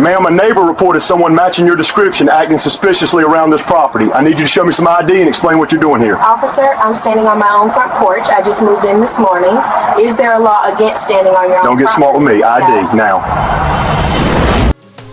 Ma'am, a neighbor reported someone matching your description acting suspiciously around this property. I need you to show me some ID and explain what you're doing here. Officer, I'm standing on my own front porch. I just moved in this morning. Is there a law against standing on your own Don't get property? smart with me. ID, now.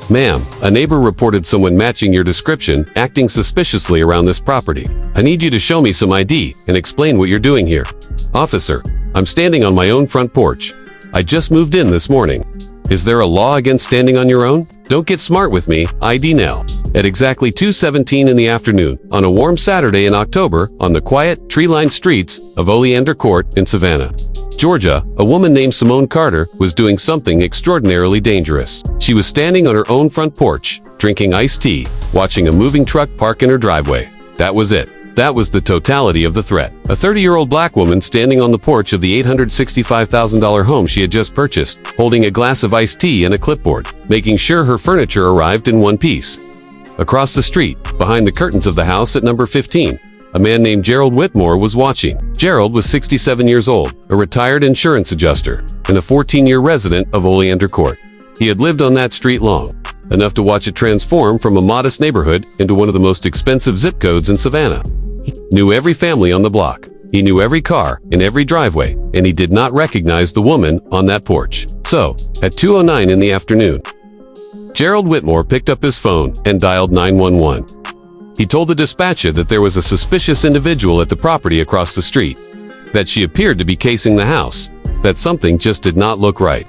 Ma'am, a neighbor reported someone matching your description acting suspiciously around this property. I need you to show me some ID and explain what you're doing here. Officer, I'm standing on my own front porch. I just moved in this morning. Is there a law against standing on your own? Don't get smart with me. ID now. At exactly 2:17 in the afternoon, on a warm Saturday in October, on the quiet, tree-lined streets of Oleander Court in Savannah, Georgia, a woman named Simone Carter was doing something extraordinarily dangerous. She was standing on her own front porch, drinking iced tea, watching a moving truck park in her driveway. That was it. That was the totality of the threat. A 30-year-old black woman standing on the porch of the $865,000 home she had just purchased, holding a glass of iced tea and a clipboard, making sure her furniture arrived in one piece. Across the street, behind the curtains of the house at number 15, a man named Gerald Whitmore was watching. Gerald was 67 years old, a retired insurance adjuster, and a 14-year resident of Oleander Court. He had lived on that street long, enough to watch it transform from a modest neighborhood into one of the most expensive zip codes in Savannah. He knew every family on the block. He knew every car in every driveway, and he did not recognize the woman on that porch. So, at 2:09 in the afternoon, Gerald Whitmore picked up his phone and dialed 911. He told the dispatcher that there was a suspicious individual at the property across the street, that she appeared to be casing the house, that something just did not look right.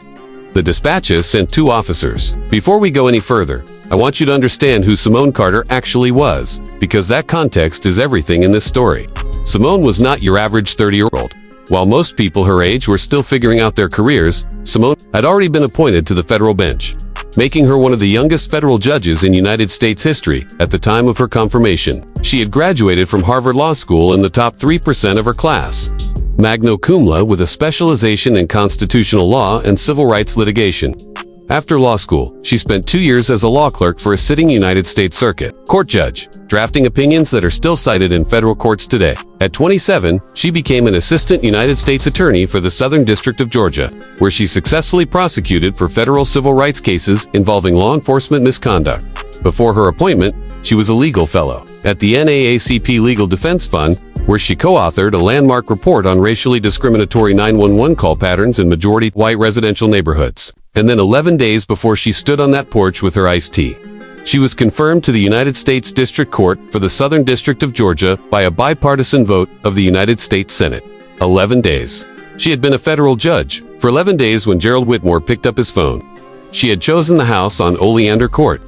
The dispatcher sent 2 officers. Before we go any further, I want you to understand who Simone Carter actually was, because that context is everything in this story. Simone was not your average 30-year-old. While most people her age were still figuring out their careers, Simone had already been appointed to the federal bench, making her one of the youngest federal judges in United States history at the time of her confirmation. She had graduated from Harvard Law School in the top 3% of her class, magna cum laude with a specialization in constitutional law and civil rights litigation. After law school, she spent 2 years as a law clerk for a sitting United States Circuit Court judge, drafting opinions that are still cited in federal courts today. At 27, she became an assistant United States attorney for the Southern District of Georgia, where she successfully prosecuted for federal civil rights cases involving law enforcement misconduct. Before her appointment, she was a legal fellow at the NAACP Legal Defense Fund, where she co-authored a landmark report on racially discriminatory 911 call patterns in majority white residential neighborhoods. And then 11 days before she stood on that porch with her iced tea, she was confirmed to the United States District Court for the Southern District of Georgia by a bipartisan vote of the United States Senate. 11 days. She had been a federal judge for 11 days when Gerald Whitmore picked up his phone. She had chosen the house on Oleander Court,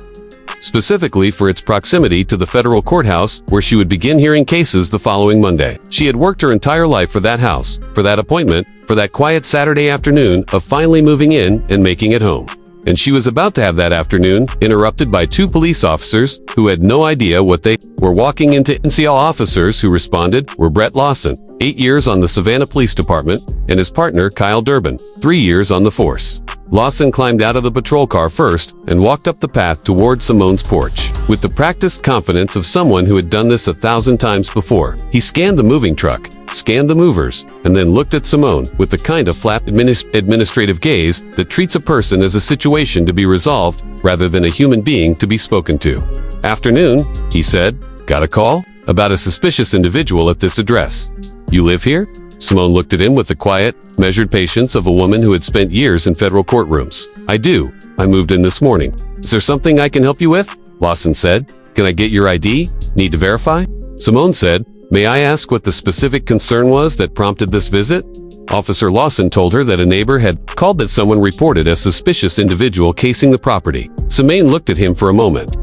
specifically for its proximity to the federal courthouse where she would begin hearing cases the following Monday. She had worked her entire life for that house, for that appointment, for that quiet Saturday afternoon of finally moving in and making it home. And she was about to have that afternoon interrupted by 2 police officers who had no idea what they were walking into. NCL officers who responded were Brett Lawson, 8 years on the Savannah Police Department, and his partner Kyle Durbin, 3 years on the force. Lawson climbed out of the patrol car first and walked up the path toward Simone's porch. With the practiced confidence of someone who had done this 1,000 times before, he scanned the moving truck, scanned the movers, and then looked at Simone with the kind of flat administrative gaze that treats a person as a situation to be resolved rather than a human being to be spoken to. "Afternoon," he said. "Got a call? About a suspicious individual at this address. You live here?" Simone looked at him with the quiet, measured patience of a woman who had spent years in federal courtrooms. "I do. I moved in this morning. Is there something I can help you with?" Lawson said. "Can I get your ID? Need to verify?" Simone said, "May I ask what the specific concern was that prompted this visit?" Officer Lawson told her that a neighbor had called that someone reported a suspicious individual casing the property. Simone looked at him for a moment.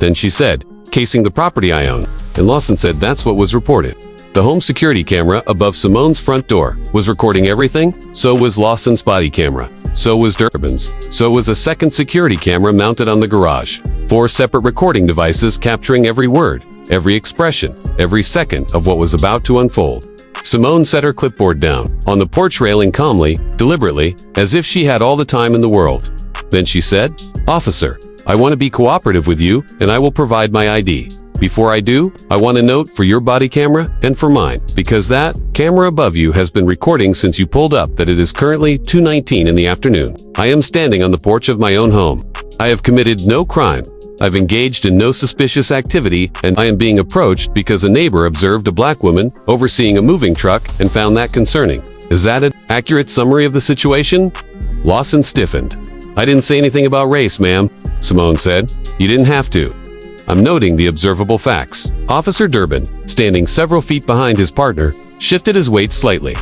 Then she said, "Casing the property I own." And Lawson said that's what was reported. The home security camera above Simone's front door was recording everything. So was Lawson's body camera. So was Durbin's. So was a second security camera mounted on the garage. 4 separate recording devices capturing every word, every expression, every second of what was about to unfold. Simone set her clipboard down on the porch railing calmly, deliberately, as if she had all the time in the world. Then she said, "Officer, I want to be cooperative with you, and I will provide my ID. Before I do, I want a note for your body camera and for mine, because that camera above you has been recording since you pulled up that it is currently 2:19 in the afternoon. I am standing on the porch of my own home. I have committed no crime. I've engaged in no suspicious activity, and I am being approached because a neighbor observed a black woman overseeing a moving truck and found that concerning. Is that an accurate summary of the situation? Lawson stiffened. I didn't say anything about race, ma'am, Simone said. You didn't have to. I'm noting the observable facts. Officer Durbin, standing several feet behind his partner, shifted his weight slightly.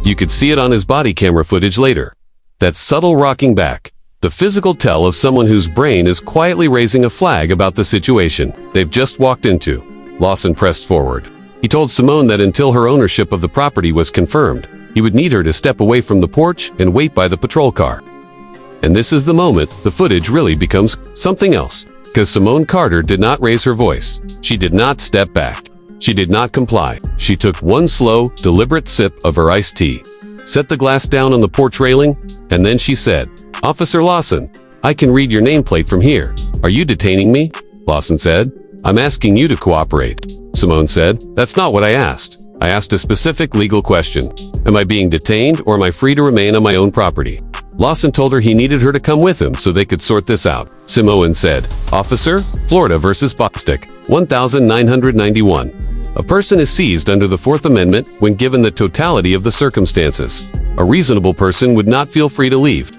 You could see it on his body camera footage later. That subtle rocking back. The physical tell of someone whose brain is quietly raising a flag about the situation they've just walked into. Lawson pressed forward. He told Simone that until her ownership of the property was confirmed, he would need her to step away from the porch and wait by the patrol car. And this is the moment the footage really becomes something else, because Simone Carter did not raise her voice. She did not step back. She did not comply. She took one slow, deliberate sip of her iced tea, set the glass down on the porch railing, and then she said, "Officer Lawson, I can read your nameplate from here. Are you detaining me?" Lawson said. "I'm asking you to cooperate." Simone said, "That's not what I asked. I asked a specific legal question. Am I being detained or am I free to remain on my own property?" Lawson told her he needed her to come with him so they could sort this out. Simone said, "Officer, Florida versus Bostic, 1991. A person is seized under the Fourth Amendment when given the totality of the circumstances. A reasonable person would not feel free to leave.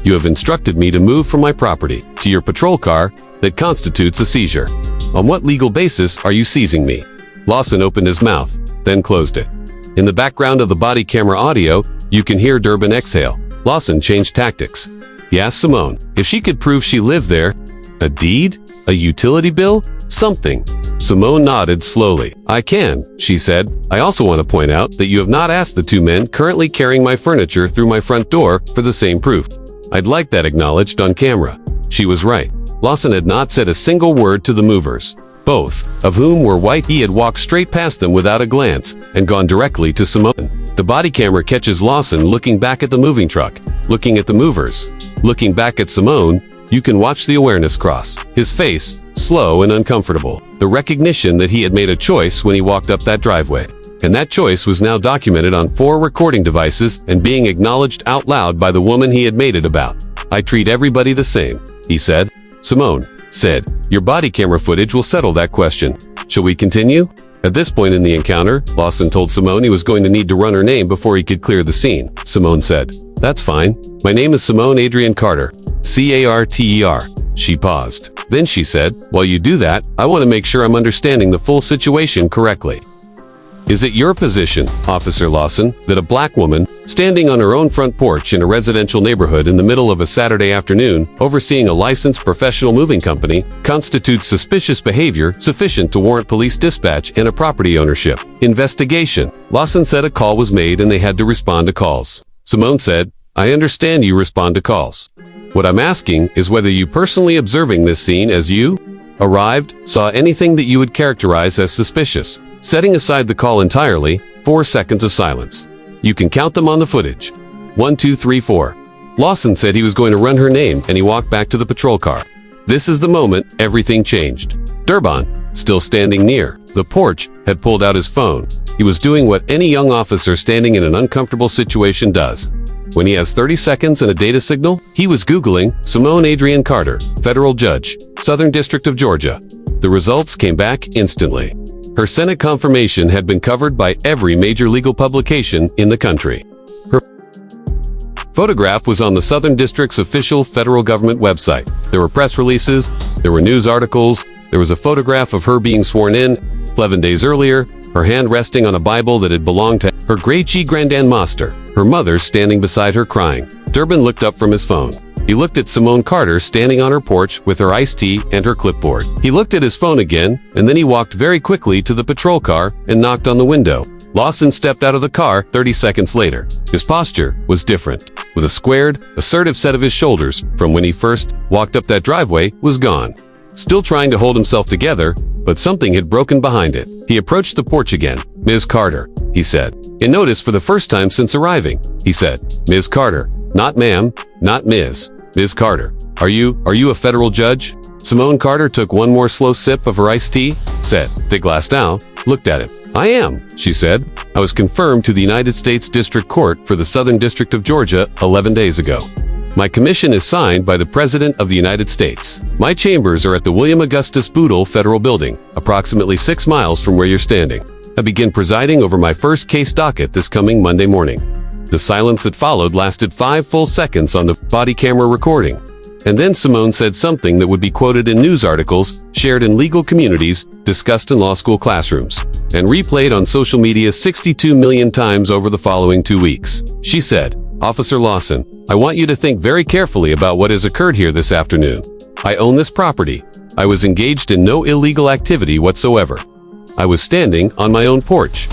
You have instructed me to move from my property to your patrol car that constitutes a seizure. On what legal basis are you seizing me?" Lawson opened his mouth, then closed it. In the background of the body camera audio, you can hear Durbin exhale. Lawson changed tactics. He asked Simone if she could prove she lived there. A deed? A utility bill? Something. Simone nodded slowly. "I can," she said. "I also want to point out that you have not asked the two men currently carrying my furniture through my front door for the same proof. I'd like that acknowledged on camera." She was right. Lawson had not said a single word to the movers, both of whom were white. He had walked straight past them without a glance and gone directly to Simone. The body camera catches Lawson looking back at the moving truck, looking at the movers, looking back at Simone. You can watch the awareness cross his face, slow and uncomfortable. The recognition that he had made a choice when he walked up that driveway. And that choice was now documented on 4 recording devices and being acknowledged out loud by the woman he had made it about. "I treat everybody the same," he said. Simone said, "Your body camera footage will settle that question. Shall we continue?" At this point in the encounter, Lawson told Simone he was going to need to run her name before he could clear the scene. Simone said, "That's fine. My name is Simone Adrienne Carter. Carter." She paused. Then she said, "While you do that, I want to make sure I'm understanding the full situation correctly. Is it your position, Officer Lawson, that a black woman, standing on her own front porch in a residential neighborhood in the middle of a Saturday afternoon, overseeing a licensed professional moving company, constitutes suspicious behavior sufficient to warrant police dispatch and a property ownership investigation?" Lawson said a call was made and they had to respond to calls. Simone said, "I understand you respond to calls. What I'm asking is whether you personally observing this scene as you arrived, saw anything that you would characterize as suspicious." Setting aside the call entirely, 4 seconds of silence. You can count them on the footage. 1, 2, 3, 4. Lawson said he was going to run her name and he walked back to the patrol car. This is the moment everything changed. Durbin, still standing near the porch, had pulled out his phone. He was doing what any young officer standing in an uncomfortable situation does. When he has 30 seconds and a data signal, he was Googling Simone Adrienne Carter, federal judge, Southern District of Georgia. The results came back instantly. Her Senate confirmation had been covered by every major legal publication in the country. Her photograph was on the Southern District's official federal government website. There were press releases, there were news articles, there was a photograph of her being sworn in 11 days earlier, her hand resting on a Bible that had belonged to her great-grand-master, her mother standing beside her crying. Durbin looked up from his phone. He looked at Simone Carter standing on her porch with her iced tea and her clipboard. He looked at his phone again, and then he walked very quickly to the patrol car and knocked on the window. Lawson stepped out of the car 30 seconds later. His posture was different. With a squared, assertive set of his shoulders from when he first walked up that driveway was gone. Still trying to hold himself together, but something had broken behind it. He approached the porch again. "Ms. Carter," he said. "And noticed for the first time since arriving," he said. "Ms. Carter. Not ma'am, not Ms. Ms. Carter. Are you a federal judge?" Simone Carter took one more slow sip of her iced tea, set the glass down, looked at him. "I am," she said. "I was confirmed to the United States District Court for the Southern District of Georgia 11 days ago." My commission is signed by the President of the United States. My chambers are at the William Augustus Boodle Federal Building, approximately 6 miles from where you're standing. I begin presiding over my first case docket this coming Monday morning. The silence that followed lasted 5 full seconds on the body camera recording. And then Simone said something that would be quoted in news articles, shared in legal communities, discussed in law school classrooms, and replayed on social media 62 million times over the following 2 weeks. She said, "Officer Lawson, I want you to think very carefully about what has occurred here this afternoon. I own this property. I was engaged in no illegal activity whatsoever. I was standing on my own porch.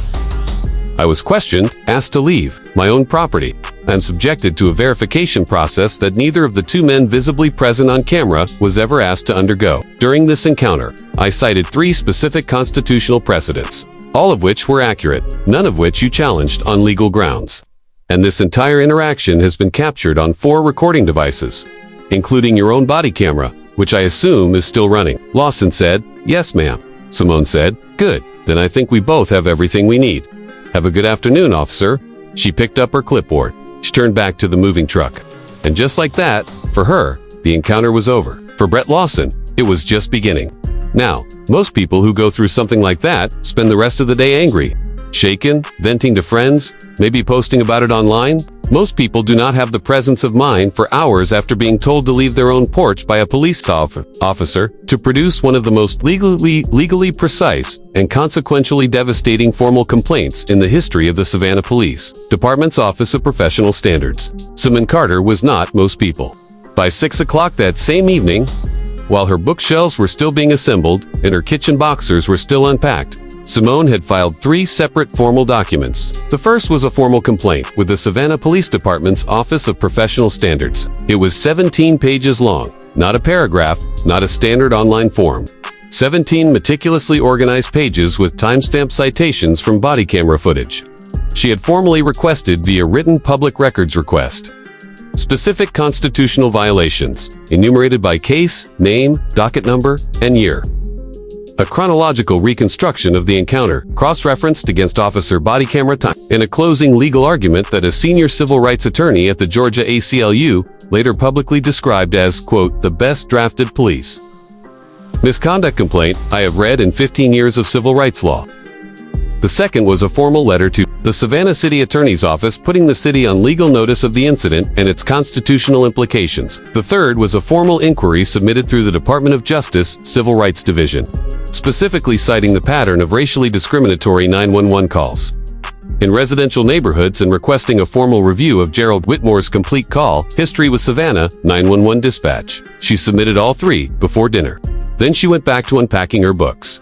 I was questioned, asked to leave my own property. I am subjected to a verification process that neither of the 2 men visibly present on camera was ever asked to undergo. During this encounter, I cited 3 specific constitutional precedents, all of which were accurate, none of which you challenged on legal grounds. And this entire interaction has been captured on 4 recording devices, including your own body camera, which I assume is still running." Lawson said, "Yes, ma'am." Simone said, "Good, then I think we both have everything we need. Have a good afternoon, officer." She picked up her clipboard. She turned back to the moving truck. And just like that, for her, the encounter was over. For Brett Lawson, it was just beginning. Now, most people who go through something like that spend the rest of the day angry, shaken, venting to friends, maybe posting about it online. Most people do not have the presence of mind for hours after being told to leave their own porch by a police officer to produce one of the most legally precise and consequentially devastating formal complaints in the history of the Savannah Police Department's Office of Professional Standards. Simone Carter was not most people. By 6 o'clock that same evening, while her bookshelves were still being assembled and her kitchen boxers were still unpacked, Simone had filed 3 separate formal documents. The first was a formal complaint with the Savannah Police Department's Office of Professional Standards. It was 17 pages long, not a paragraph, not a standard online form. 17 meticulously organized pages with timestamp citations from body camera footage. She had formally requested via written public records request specific constitutional violations, enumerated by case, name, docket number, and year. A chronological reconstruction of the encounter, cross-referenced against officer body camera time, and a closing legal argument that a senior civil rights attorney at the Georgia ACLU later publicly described as, quote, "the best drafted police misconduct complaint I have read in 15 years of civil rights law." The second was a formal letter to the Savannah City Attorney's Office putting the city on legal notice of the incident and its constitutional implications. The third was a formal inquiry submitted through the Department of Justice Civil Rights Division, specifically citing the pattern of racially discriminatory 911 calls in residential neighborhoods and requesting a formal review of Gerald Whitmore's complete call history with Savannah 911 dispatch. She submitted all 3 before dinner. Then she went back to unpacking her books.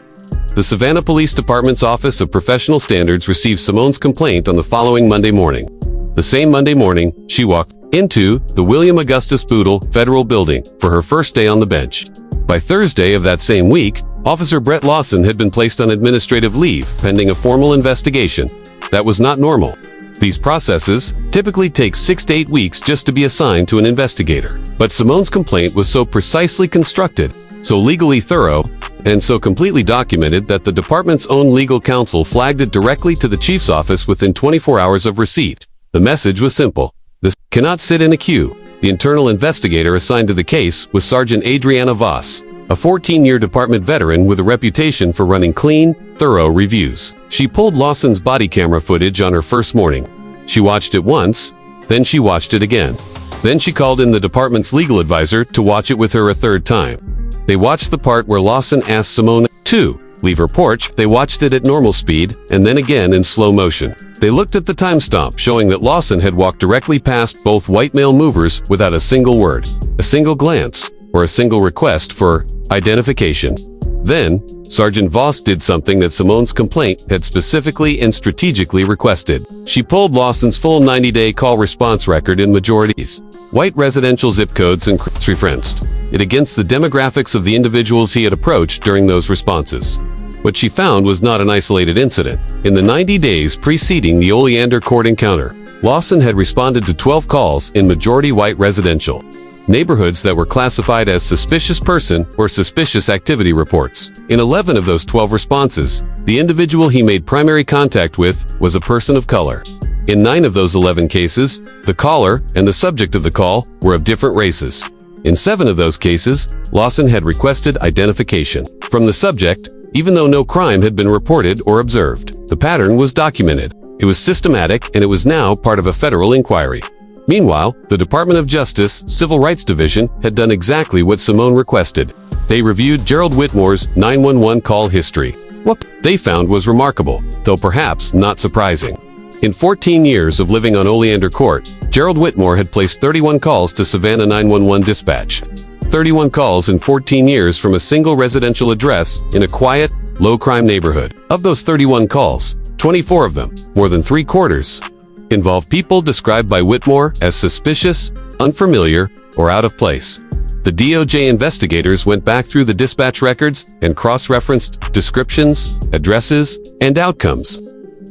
The Savannah Police Department's Office of Professional Standards received Simone's complaint on the following Monday morning. The same Monday morning, she walked into the William Augustus Boodle Federal Building for her first day on the bench. By Thursday of that same week, Officer Brett Lawson had been placed on administrative leave pending a formal investigation. That was not normal. These processes typically take 6 to 8 weeks just to be assigned to an investigator. But Simone's complaint was so precisely constructed, so legally thorough, and so completely documented that the department's own legal counsel flagged it directly to the chief's office within 24 hours of receipt. The message was simple. This cannot sit in a queue. The internal investigator assigned to the case was Sergeant Adriana Voss, a 14-year department veteran with a reputation for running clean, thorough reviews. She pulled Lawson's body camera footage on her first morning. She watched it once, then she watched it again. Then she called in the department's legal advisor to watch it with her a third time. They watched the part where Lawson asked Simone to leave her porch. They watched it at normal speed, and then again in slow motion. They looked at the timestamp showing that Lawson had walked directly past both white male movers without a single word, a single glance, or a single request for identification. Then, Sergeant Voss did something that Simone's complaint had specifically and strategically requested. She pulled Lawson's full 90-day call response record in majorities, white residential zip codes, and referenced it against the demographics of the individuals he had approached during those responses. What she found was not an isolated incident. In the 90 days preceding the Oleander Court encounter, Lawson had responded to 12 calls in majority white residential neighborhoods that were classified as suspicious person or suspicious activity reports. In 11 of those 12 responses, the individual he made primary contact with was a person of color. In 9 of those 11 cases, the caller and the subject of the call were of different races. In 7 of those cases, Lawson had requested identification from the subject, even though no crime had been reported or observed. The pattern was documented. It was systematic, and it was now part of a federal inquiry. Meanwhile, the Department of Justice Civil Rights Division had done exactly what Simone requested. They reviewed Gerald Whitmore's 911 call history. What they found was remarkable, though perhaps not surprising. In 14 years of living on Oleander Court, Gerald Whitmore had placed 31 calls to Savannah 911 dispatch. 31 calls in 14 years from a single residential address in a quiet, low-crime neighborhood. Of those 31 calls, 24 of them, more than 3/4, involved people described by Whitmore as suspicious, unfamiliar, or out of place. The DOJ investigators went back through the dispatch records and cross-referenced descriptions, addresses, and outcomes.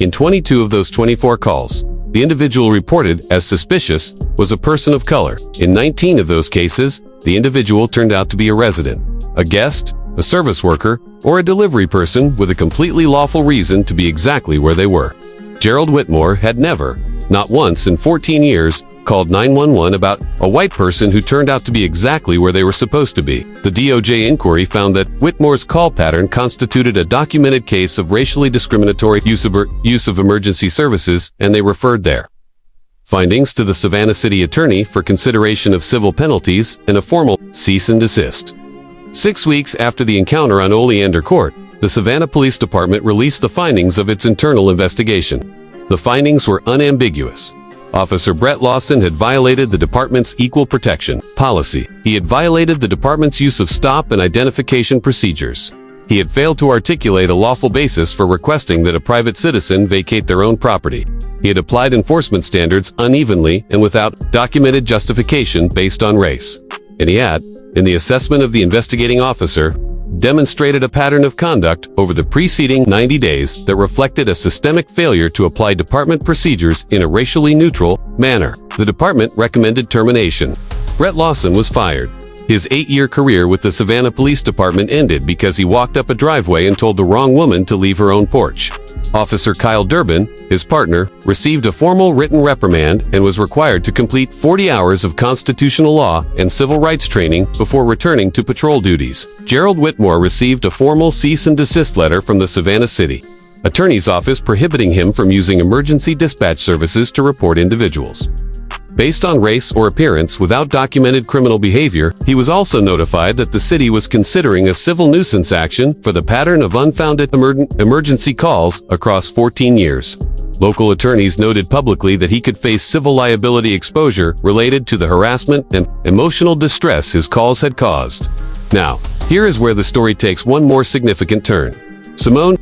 In 22 of those 24 calls, the individual reported as suspicious was a person of color. In 19 of those cases, the individual turned out to be a resident, a guest, a service worker, or a delivery person with a completely lawful reason to be exactly where they were. Gerald Whitmore had never, not once in 14 years, called 911 about a white person who turned out to be exactly where they were supposed to be. The DOJ inquiry found that Whitmore's call pattern constituted a documented case of racially discriminatory use of emergency services, and they referred their findings to the Savannah City Attorney for consideration of civil penalties and a formal cease and desist. 6 weeks after the encounter on Oleander Court, the Savannah Police Department released the findings of its internal investigation. The findings were unambiguous. Officer Brett Lawson had violated the department's equal protection policy. He had violated the department's use of stop and identification procedures. He had failed to articulate a lawful basis for requesting that a private citizen vacate their own property. He had applied enforcement standards unevenly and without documented justification based on race. And he had, in the assessment of the investigating officer, demonstrated a pattern of conduct over the preceding 90 days that reflected a systemic failure to apply department procedures in a racially neutral manner. The department recommended termination. Brett Lawson was fired. His 8-year career with the Savannah Police Department ended because he walked up a driveway and told the wrong woman to leave her own porch. Officer Kyle Durbin, his partner, received a formal written reprimand and was required to complete 40 hours of constitutional law and civil rights training before returning to patrol duties. Gerald Whitmore received a formal cease and desist letter from the Savannah City Attorney's Office prohibiting him from using emergency dispatch services to report individuals based on race or appearance without documented criminal behavior. He was also notified that the city was considering a civil nuisance action for the pattern of unfounded emergency calls across 14 years. Local attorneys noted publicly that he could face civil liability exposure related to the harassment and emotional distress his calls had caused. Now, here is where the story takes one more significant turn. Simone